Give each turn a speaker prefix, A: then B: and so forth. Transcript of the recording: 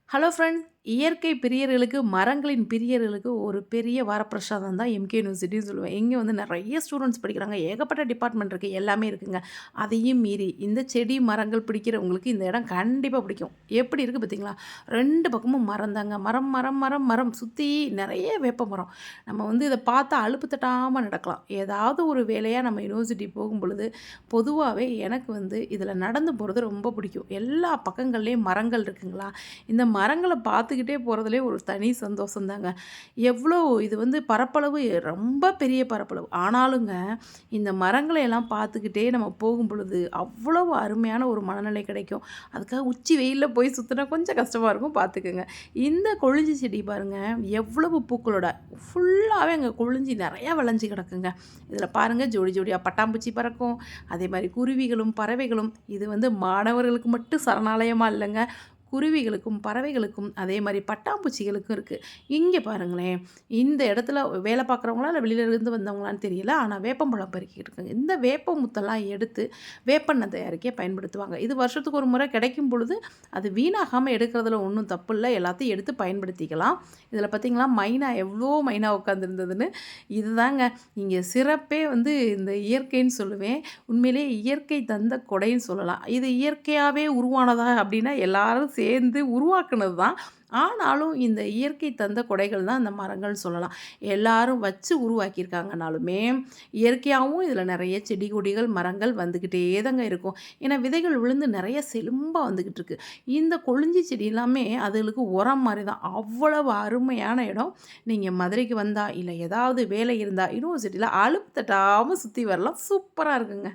A: Hello friends! இயற்கை பிரியர்களுக்கு, மரங்களின் பிரியர்களுக்கு ஒரு பெரிய வரப்பிரசாதம் தான் எம்கே யூனிவர்சிட்டின்னு சொல்லுவேன். இங்கே வந்து நெறைய ஸ்டூடெண்ட்ஸ் படிக்கிறாங்க. ஏகப்பட்ட டிபார்ட்மெண்ட் இருக்குது. எல்லாமே இருக்குங்க. அதையும் மீறி இந்த செடி, மரங்கள் பிடிக்கிறவங்களுக்கு இந்த இடம் கண்டிப்பா பிடிக்கும். எப்படி இருக்குது பார்த்தீங்களா? 2 பக்கமும் மரம் தாங்க. மரம், மரம், மரம், மரம் சுத்தி நெறைய வேப்ப மரம். நம்ம வந்து இத பார்த்தா அலுப்பு தட்டாம நடக்கலாம். ஏதாவது ஒரு வேலையா நம்ம யூனிவர்சிட்டி போகும்பொழுது, பொதுவாவே எனக்கு வந்து இதில நடந்து போறது ரொம்ப பிடிக்கும். எல்லா பக்கங்கள்லேயும் மரங்கள் இருக்குங்களா? இந்த மரங்கள பார்த்துக்கிட்டே போகிறதுலே ஒரு தனி சந்தோஷம் தாங்க. எவ்வளோ இது வந்து பரப்பளவு ரொம்ப பெரிய பரப்பளவு. ஆனாலுங்க, இந்த மரங்களை எல்லாம் பார்த்துக்கிட்டே நம்ம போகும்பொழுது, அவ்வளவு அருமையான ஒரு மனநிலை கிடைக்கும். அதுக்காக உச்சி வெயில்ல போய் சுத்துனா கொஞ்சம் கஷ்டமா இருக்கும் பார்த்துக்கங்க. இந்த கொழிஞ்சி செடி பாருங்க, எவ்வளவு பூக்களோட ஃபுல்லாவே அங்க கொழிஞ்சி நெறையா விளைஞ்சு கிடக்குங்க. இதில பாருங்க ஜோடி ஜோடியா பட்டாம்பூச்சி பறக்கும். அதேமாரி குருவிகளும், பறவைகளும் இது வந்து மாணவர்களுக்கு மட்டும் சரணாலயமா இல்லங்க. குருவிகளுக்கும், பறவைகளுக்கும் அதே மாரி பட்டாம்பூச்சிகளுக்கும் இருக்குது. இங்கே பாருங்களேன், இந்த இடத்துல வேலை பார்க்குறவங்களா இல்ல வெளியில இருந்து வந்தவங்களான்னு தெரியல. ஆனா வேப்பம்பழம் பறிக்கிட்டு இருக்குங்க. இந்த வேப்ப முத்தெல்லாம் எடுத்து வேப்பெண்ணெய் தயாரிக்க பயன்படுத்துவாங்க. இது வருஷத்துக்கு ஒரு முறை கிடைக்கும் பொழுது, அது வீணாகாம எடுக்கிறதுல ஒண்ணும் தப்பில்ல. எல்லாத்தையும் எடுத்து பயன்படுத்திக்கலாம். இதில பார்த்தீங்களா, மைனா எவ்வளோ மைனா உட்காந்துருந்ததுன்னு. இதுதாங்க இங்கே சிறப்பே வந்து இந்த இயற்கைன்னு சொல்லுவேன். உண்மையிலேயே இயற்கை தந்த கொடைன்னு சொல்லலாம். இது இயற்கையாவே உருவானதா அப்படின்னா எல்லாரும் சேர்ந்து உருவாக்குனது தான். ஆனாலும் இந்த இயற்கை தந்த கொடைகள் தான் இந்த மரங்கள்னு சொல்லலாம். எல்லாரும் வச்சு உருவாக்கியிருக்காங்கனாலுமே, இயற்கையாவும் இதில நெறைய செடி கொடிகள், மரங்கள் வந்துக்கிட்டே தாங்க இருக்கும். ஏன்னா விதைகள் விழுந்து நெறைய செழும்பா வந்துக்கிட்டு இருக்கு. இந்த கொழிஞ்சி செடி எல்லாமே அதுகளுக்கு உரம் மாரி தான். அவ்வளவு அருமையான இடம். நீங்க மதுரைக்கு வந்தா, இல்ல ஏதாவது வேலை இருந்தா யுனிவர்சிட்டியில அலுப்பு தட்டாம சுத்தி வரலாம். சூப்பரா இருக்குங்க.